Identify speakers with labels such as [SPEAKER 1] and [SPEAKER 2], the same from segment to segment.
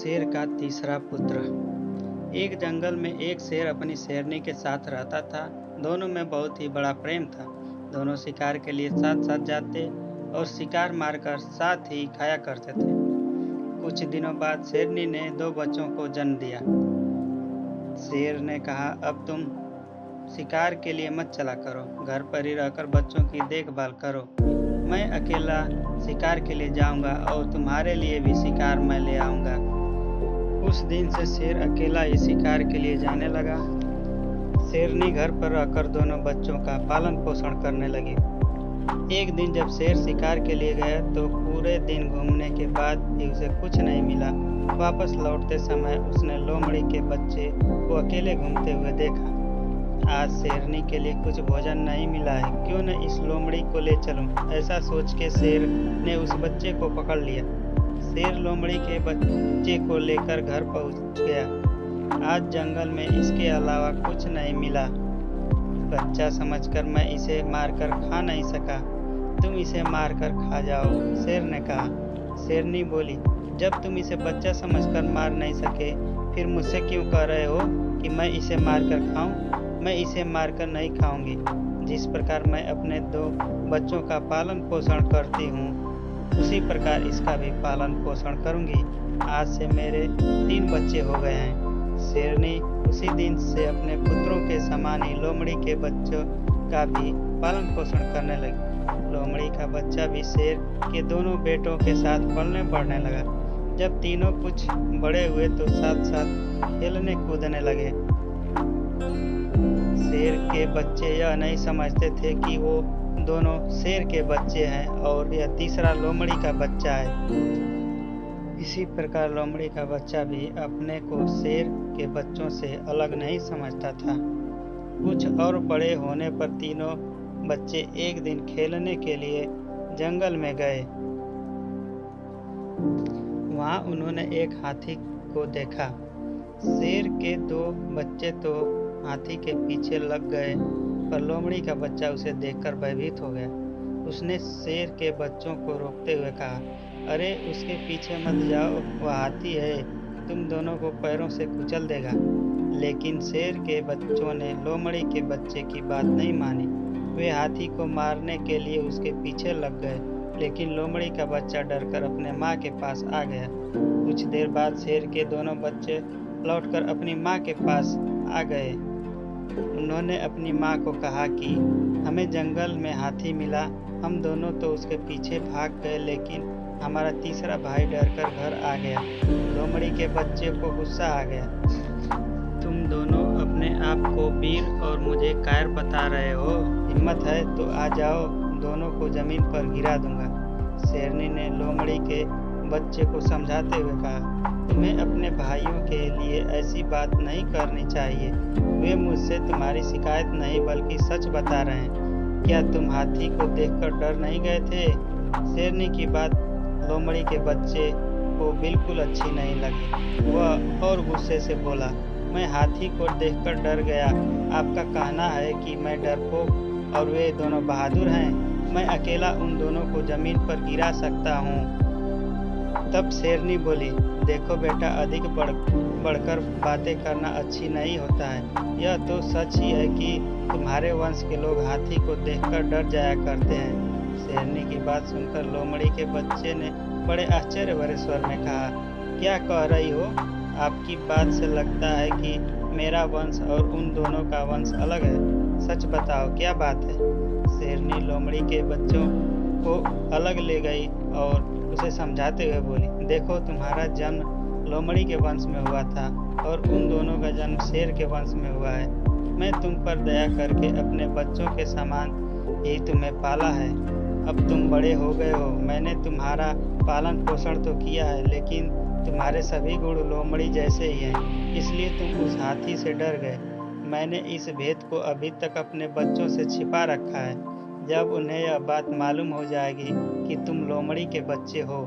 [SPEAKER 1] शेर का तीसरा पुत्र। एक जंगल में एक शेर अपनी शेरनी के साथ रहता था। दोनों में बहुत ही बड़ा प्रेम था। दोनों शिकार के लिए साथ साथ जाते और शिकार मारकर साथ ही खाया करते थे। कुछ दिनों बाद शेरनी ने 2 बच्चों को जन्म दिया। शेर ने कहा, अब तुम शिकार के लिए मत चला करो, घर पर ही रहकर बच्चों की देखभाल करो। मैं अकेला शिकार के लिए जाऊंगा और तुम्हारे लिए भी शिकार मैं ले आऊंगा। उस दिन से शेर अकेला ही शिकार के लिए जाने लगा। शेरनी घर पर रहकर दोनों बच्चों का पालन पोषण करने लगी। एक दिन जब शेर शिकार के लिए गया तो पूरे दिन घूमने के बाद भी उसे कुछ नहीं मिला। वापस लौटते समय उसने लोमड़ी के बच्चे को अकेले घूमते हुए देखा। आज शेरनी के लिए कुछ भोजन नहीं मिला है, क्यों न इस लोमड़ी को ले चलूं। ऐसा सोच के शेर ने उस बच्चे को पकड़ लिया। शेर लोमड़ी के बच्चे को लेकर घर पहुंच गया। आज जंगल में इसके अलावा कुछ नहीं मिला। बच्चा समझकर मैं इसे मारकर खा नहीं सका, तुम इसे मारकर खा जाओ, शेर ने कहा। शेरनी बोली, जब तुम इसे बच्चा समझकर मार नहीं सके, फिर मुझसे क्यों कह रहे हो कि मैं इसे मारकर खाऊं? मैं इसे मारकर नहीं खाऊंगी। जिस प्रकार मैं अपने 2 बच्चों का पालन पोषण करती हूँ, उसी प्रकार इसका भी पालन पोषण करूंगी। आज से मेरे 3 बच्चे हो गए हैं। शेरनी उसी दिन से अपने पुत्रों के समान ही लोमड़ी के बच्चों का भी पालन पोषण करने लगी। लोमड़ी का बच्चा भी शेर के दोनों बेटों के साथ पलने बढ़ने लगा। जब तीनों कुछ बड़े हुए तो साथ साथ खेलने कूदने लगे। शेर के बच्चे यह नहीं समझते थे कि वो दोनों शेर के बच्चे हैं और यह तीसरा लोमड़ी का बच्चा है। इसी प्रकार लोमड़ी का बच्चा भी अपने को शेर के बच्चों से अलग नहीं समझता था। कुछ और बड़े होने पर तीनों बच्चे एक दिन खेलने के लिए जंगल में गए। वहां उन्होंने एक हाथी को देखा। शेर के 2 बच्चे तो हाथी के पीछे लग गए, पर लोमड़ी का बच्चा उसे देखकर भयभीत हो गया। उसने शेर के बच्चों को रोकते हुए कहा, अरे उसके पीछे मत जाओ, वह हाथी है, तुम दोनों को पैरों से कुचल देगा। लेकिन शेर के बच्चों ने लोमड़ी के बच्चे की बात नहीं मानी। वे हाथी को मारने के लिए उसके पीछे लग गए, लेकिन लोमड़ी का बच्चा डरकर अपने माँ के पास आ गया। कुछ देर बाद शेर के दोनों बच्चे लौटकर अपनी माँ के पास आ गए। उन्होंने अपनी माँ को कहा कि हमें जंगल में हाथी मिला। हम दोनों तो उसके पीछे भाग गए, लेकिन हमारा तीसरा भाई डरकर घर आ गया। लोमड़ी के बच्चे को गुस्सा आ गया। तुम दोनों अपने आप को वीर और मुझे कायर बता रहे हो। हिम्मत है तो आ जाओ, दोनों को जमीन पर गिरा दूंगा। शेरनी ने लोमड़ी के बच्चे को समझाते हुए कहा, तुम्हें अपने भाइयों के लिए ऐसी बात नहीं करनी चाहिए। वे मुझसे तुम्हारी शिकायत नहीं बल्कि सच बता रहे हैं। क्या तुम हाथी को देखकर डर नहीं गए थे? शेरनी की बात लोमड़ी के बच्चे को बिल्कुल अच्छी नहीं लगी। वह और गुस्से से बोला, मैं हाथी को देखकर डर गया। आपका कहना है कि मैं डरपोक और वे दोनों बहादुर हैं। मैं अकेला उन दोनों को जमीन पर गिरा सकता हूँ। तब शेरनी बोली, देखो बेटा, अधिक बढ़कर बातें करना अच्छी नहीं होता है। यह तो सच ही है कि तुम्हारे वंश के लोग हाथी को देखकर डर जाया करते हैं। शेरनी की बात सुनकर लोमड़ी के बच्चे ने बड़े आश्चर्य भरे स्वर में कहा, क्या कह रही हो? आपकी बात से लगता है कि मेरा वंश और उन दोनों का वंश अलग है। सच बताओ, क्या बात है? शेरनी लोमड़ी के बच्चों को अलग ले गई और उसे समझाते हुए बोली, देखो, तुम्हारा जन्म लोमड़ी के वंश में हुआ था और उन दोनों का जन्म शेर के वंश में हुआ है। मैं तुम पर दया करके अपने बच्चों के समान ही तुम्हें पाला है। अब तुम बड़े हो गए हो। मैंने तुम्हारा पालन पोषण तो किया है, लेकिन तुम्हारे सभी गुण लोमड़ी जैसे ही हैं, इसलिए तुम उस हाथी से डर गए। मैंने इस भेद को अभी तक अपने बच्चों से छिपा रखा है। जब उन्हें यह बात मालूम हो जाएगी कि तुम लोमड़ी के बच्चे हो,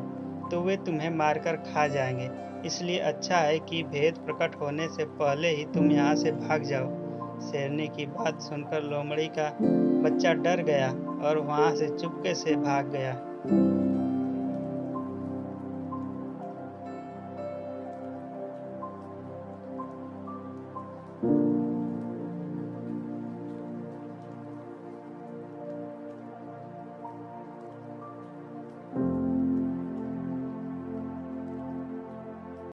[SPEAKER 1] तो वे तुम्हें मारकर खा जाएंगे। इसलिए अच्छा है कि भेद प्रकट होने से पहले ही तुम यहाँ से भाग जाओ। शेरनी की बात सुनकर लोमड़ी का बच्चा डर गया और वहाँ से चुपके से भाग गया।